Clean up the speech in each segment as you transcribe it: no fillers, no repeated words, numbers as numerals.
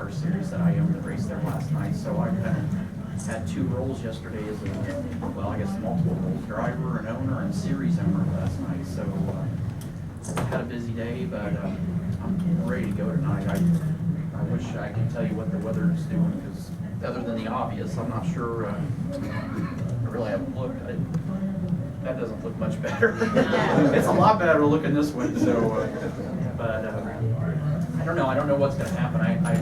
car series that I owned that raced there last night. So I kind of had two roles yesterday as I guess multiple roles, driver and owner and series owner last night. So I had a busy day, but I'm ready to go tonight. I wish I could tell you what the weather is doing, because other than the obvious, I'm not sure. I really haven't looked. That doesn't look much better. It's a lot better looking this way. So, but I don't know. I don't know what's going to happen. I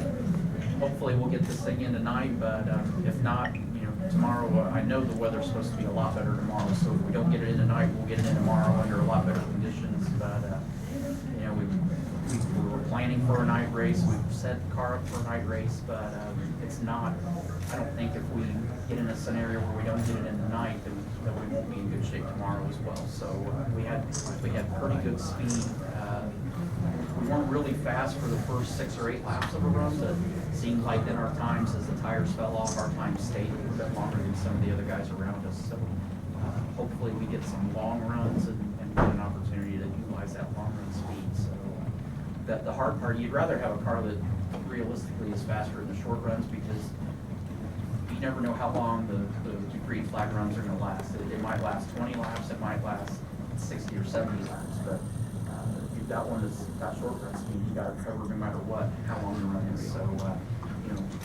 hopefully we'll get this thing in tonight. But if not, tomorrow. I know the weather's supposed to be a lot better tomorrow. So if we don't get it in tonight, we'll get it in tomorrow under a lot better conditions. But we were planning for a night race. We've set the car up for a night race, but it's not. I don't think if we get in a scenario where we don't get it in the night, that we won't be in good shape tomorrow as well. So we had pretty good speed. We weren't really fast for the first 6 or 8 laps of a run, but it seemed like then our times, as the tires fell off, our time stayed a little bit longer than some of the other guys around us. So hopefully we get some long runs and get an opportunity to utilize that long run speed. So the hard part, you'd rather have a car that realistically is faster in the short runs, because you never know how long the green flag runs are going to last. It might last 20 laps, it might last 60 or 70 laps, but if you've got one that's got short run speed, you got to cover no matter what, how long the run is. So,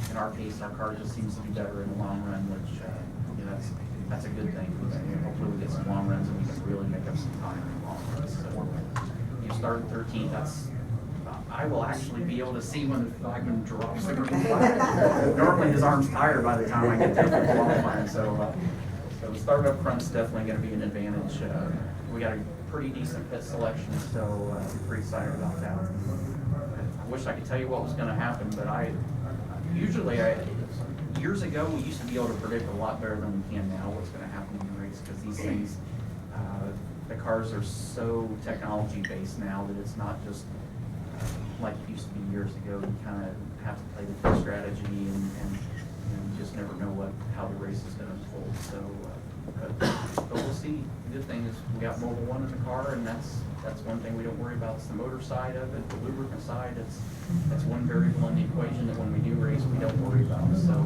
in our case, our car just seems to be better in the long run, which that's a good thing. Hopefully we get some long runs and we can really make up some time in the long runs. So, start at 13th, I will actually be able to see when the flagman drops the green flag. Normally his arm's tired by the time I get there for qualifying, so the start up front's definitely going to be an advantage. We got a pretty decent pit selection, so I'm pretty excited about that. I wish I could tell you what was going to happen, but years ago we used to be able to predict a lot better than we can now what's going to happen in the race, because these things, the cars are so technology based now that it's not just like it used to be years ago. You kind of have to play the pit strategy, and you just never know how the race is going to unfold. So, but we'll see. The good thing is we got Mobil1 in the car, and that's one thing we don't worry about. It's the motor side of it, the lubricant side. That's one variable in the equation that when we do race, we don't worry about. So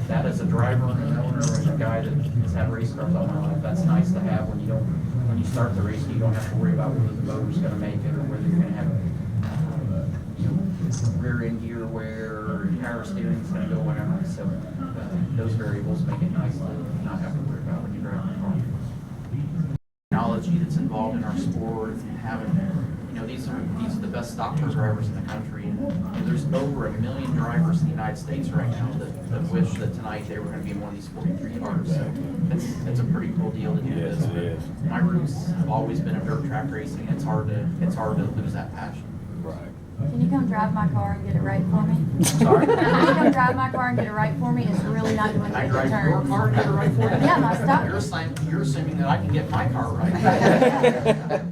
that as a driver and an owner and a guy that has had race cars all my life, that's nice to have when you start the race. You don't have to worry about whether the motor's going to make it or whether you're going to have rear end gear wear, power steering's going to go whatever. So those variables make it nice to not have to worry about when you drive the car. Technology that's involved in our sport, and having, these are the best stock car drivers in the country, and there's over 1 million drivers in the United States right now that wish that tonight they were going to be in one of these 43 cars. So it's a pretty cool deal to do this. It is. My roots have always been in dirt track racing. It's hard to lose that passion. Right. Can you come drive my car and get it right for me? Sorry? Can you come drive my car and get it right for me? It's really not doing I any drive your turns. car and get it right for you? Yeah, my stock. You're assuming that I can get my car right. I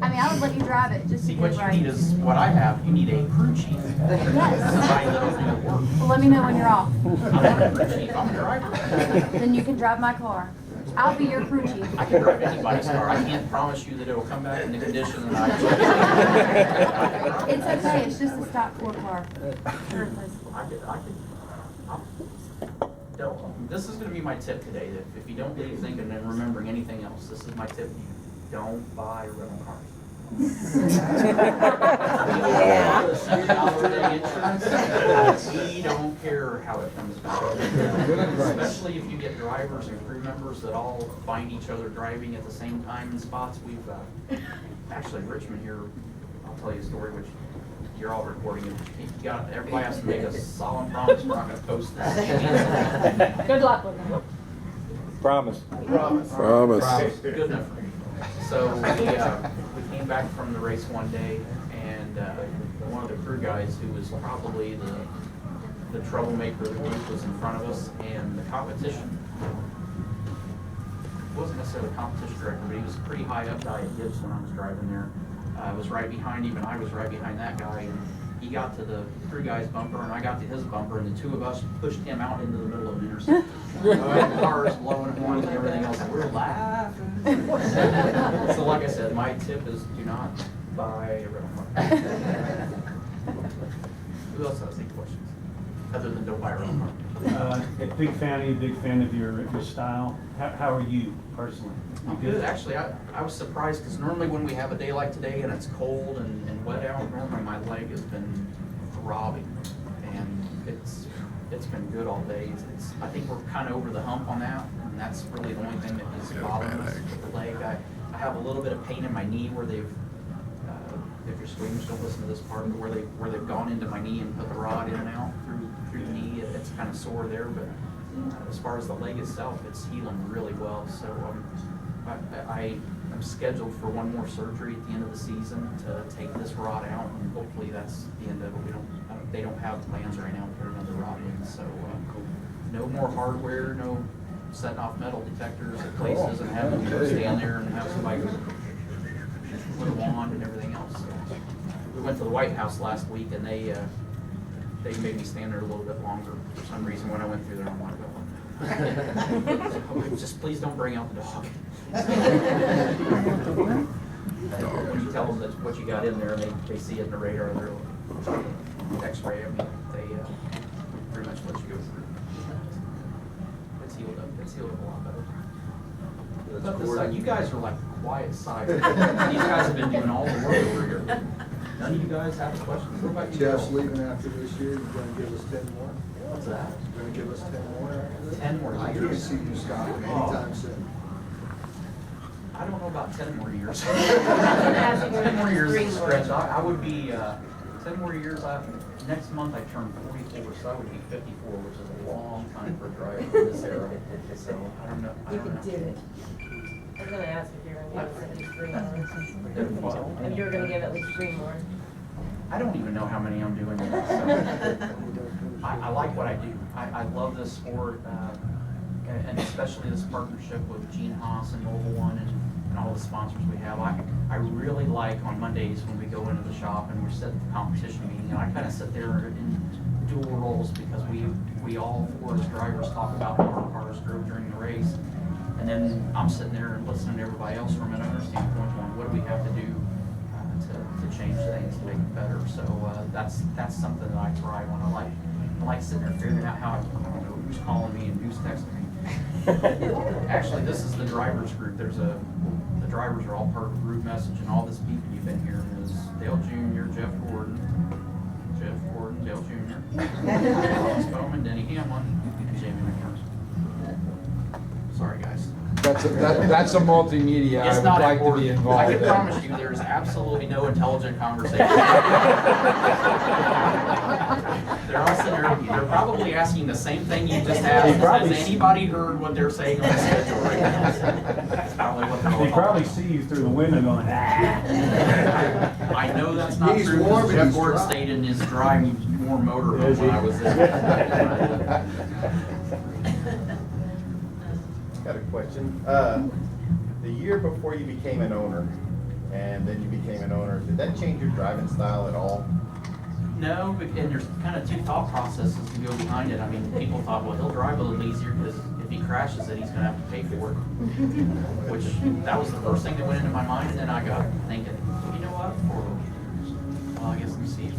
mean, I would let you drive it just See, to what get it you right. need is what I have. You need a crew chief. Yes. Somebody that'll do the work. Well, let me know when you're off. I'm not a crew chief, I'm a driver. Then you can drive my car. I'll be your crew chief. I can drive anybody's car. I can't promise you that it'll come back in the condition that I. It's okay, it's just a stock 4 car. This is going to be my tip today. That if you don't leave thinking and remembering anything else, this is my tip. Don't buy rental cars. We don't care how it comes back. Especially if you get drivers and crew members that all find each other driving at the same time in spots. We've actually in Richmond here, I'll tell you a story which you're all recording it. Everybody has to make a solemn promise we're not going to post this. Good luck with that. Promise. Promise. Good enough for me. So we came back from the race one day, and one of the crew guys who was probably the troublemaker of the group was in front of us, and the competition wasn't necessarily the competition director, but he was pretty high up guy at Gibbs when I was driving there. I was right behind him, and I was right behind that guy, and he got to the crew guy's bumper, and I got to his bumper, and the two of us pushed him out into the middle of an intersection. The cars blowing horns and everything else, and we're laughing. So like I said, my tip is do not buy a rental car. Who else has any questions? other than don't buy a rental car. Big fan of you, big fan of your style. How are you personally? I'm good, actually. I was surprised because normally when we have a day like today and it's cold and wet out, normally my leg has been throbbing, and it's been good all day. I think we're kind of over the hump on that, and that's really the only thing that is bothering us with the leg. I have a little bit of pain in my knee where they've, if your screamers don't listen to this part, but where they've gone into my knee and put the rod in and out through the knee. It's kind of sore there, but as far as the leg itself, it's healing really well. So I am scheduled for one more surgery at the end of the season to take this rod out, and hopefully that's the end of it. They don't have plans right now to put another rod in, so no more hardware, no setting off metal detectors at places and having to go stand there and have somebody with a wand and everything else. So we went to the White House last week, and they made me stand there a little bit longer for some reason. When I went through there, I'm like, oh, just please don't bring out the dog. When you tell them that's what you got in there, and they see it in the radar, they're X-ray. I mean, they pretty much let you go through. It's healed up. It's healed up a lot better. But this side, you guys are like the quiet side. These guys have been doing all the work over here. None of you guys have questions? What about you? Jeff's leaving after this year. You're going to give us 10 more? What's that? You're going to give us 10 more after this? 10 more I can't years? see you stopping anytime soon. I don't know about 10 more years. 10 more years is a stretch. I would be, 10 more years, next month I turn 44, so I would be 54, which is a long time for a driver in this era. So I don't know. You can do it. I was gonna ask if you're gonna give us at least 3 more. If you were gonna give at least 3 more. I don't even know how many I'm doing yet, so I like what I do. I love this sport, and especially this partnership with Gene Haas and Mobil1 and all the sponsors we have. I really like on Mondays when we go into the shop and we're sitting at the competition meeting, and I kind of sit there in dual roles because we all four as drivers talk about how our cars drove during the race, and then I'm sitting there and listening to everybody else from an owner standpoint on what do we have to do to change things to make it better. So that's something that I thrive on. I like sitting there figuring out how I don't know who's calling me and who's texting me. Actually, this is the drivers group. The drivers are all part of the group message, and all this people you've been hearing is Dale Jr., Jeff Gordon, Dale Jr., Alex Bowman, Denny Hamlin, and Jamie McPherson. Sorry, guys. That's a multimedia. It's I would not like to important. be involved. I can promise you there's absolutely no intelligent conversation. They're all sitting there, they're probably asking the same thing you just asked. Has anybody heard what they're saying on the schedule right now? That's probably what they're all They probably talking see you through the window going, about. I know that's not He's true warm because and Jeff he's Gordon dry. stayed in his dry, warm motorhome when I was there. Got a question. The year before you became an owner, and then you became an owner, did that change your driving style at all? No, and there's kind of two thought processes to go behind it. I mean, people thought, well, he'll drive a little easier because if he crashes it, he's going to have to pay for it. Which, that was the first thing that went into my mind, and then I got thinking, you know what, well, I guess let me see.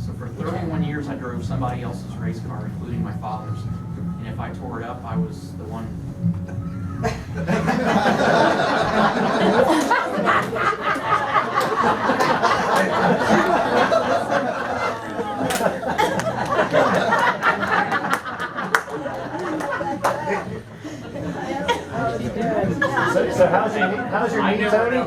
So for 31 years, I drove somebody else's race car, including my father's. And if I tore it up, I was the one. so how's your knee, Tony?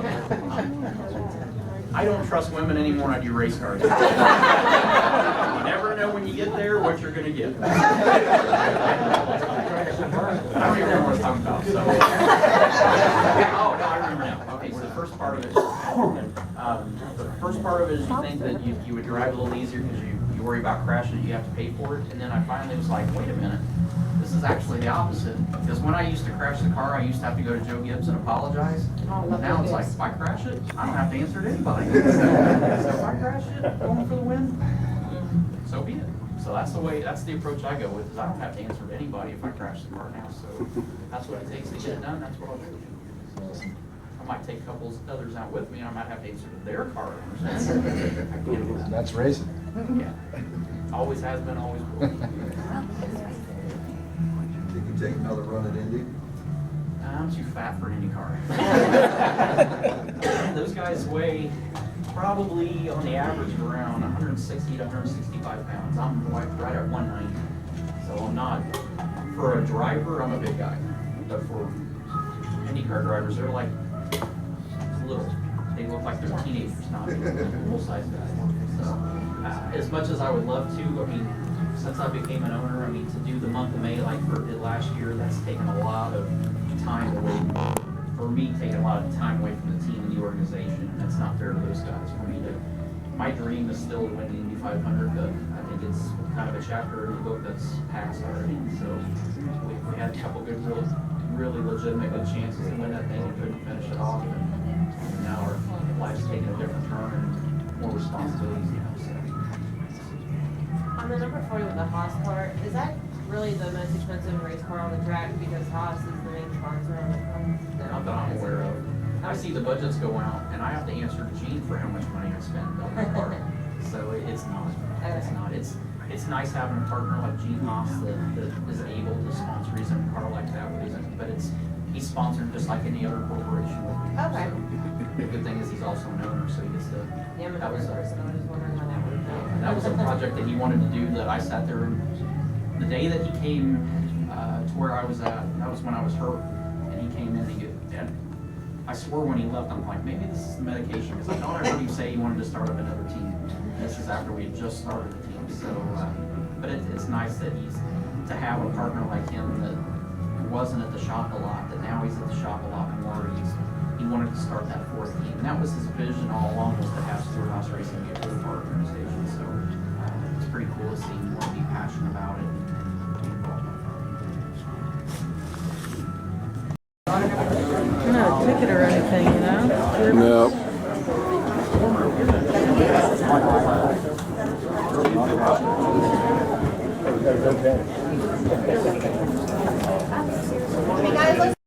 I don't trust women anymore when I do race cars. You never know when you get there what you're going to get. I don't even remember what I was talking about. So. Oh, no, I remember now. Okay, so the first part of it, is you think that you would drive a little easier because you worry about crashing and you have to pay for it. And then I finally was like, wait a minute. This is actually the opposite. Because when I used to crash the car, I used to have to go to Joe Gibbs and apologize. Now it's like, if I crash it, I don't have to answer to anybody. So if I crash it, going for the win, so be it. So that's the approach I go with, is I don't have to answer to anybody if I crash the car now. So that's what it takes to get it done, that's what I'll do. I might take a couple others out with me, and I might have to answer to their car owners. I can't do that. That's racing. Yeah. Always has been, always will. Think you take another run at Indy? I'm too fat for any car. Those guys weigh probably on the average around 160 to 165 pounds. I'm right at 190. So I'm not, for a driver, I'm a big guy. But for IndyCar drivers, they're like little. They look like they're teenagers, not full-size guys. So, as much as I would love to, I mean, since I became an owner, I mean, to do the month of May like Kurt did last year, that's taken a lot of time away. For me, taking a lot of time away from the team and the organization, and that's not fair to those guys. For me to, my dream is still to win the Indy 500, but I think it's kind of a chapter in the book that's passed already. So we had a couple good, really legitimate good chances to win that thing and couldn't finish it off. And now our life's taking a different turn and more responsibilities now. So. On the number 40 with the Haas car, is that really the most expensive race car on the track because Haas is the main sponsor on the car? Not that I'm aware of. I see the budgets go out, and I have to answer to Gene for how much money I spend on the car. So it's not. It's not. It's nice having a partner like Gene Haas that is able to sponsor his own car like that. But he's sponsored just like any other corporation would be. Okay. So the good thing is he's also an owner, so he gets to. Yeah, I'm a that was person. I was just wondering how that worked out. that was a project that he wanted to do that I sat there and the day that he came to where I was at, that was when I was hurt, and he came in and I swore when he left, I'm like, maybe this is the medication, because I thought I heard him say he wanted to start up another team. This is after we had just started the team, so, but it's nice that to have a partner like him that wasn't at the shop a lot, that now he's at the shop a lot more. He wanted to start that fourth team, and that was his vision all along, was to have Stewart House Racing be a full part organization, so it's pretty cool to see him want to be passionate about it. Not a ticket or anything, you know? No.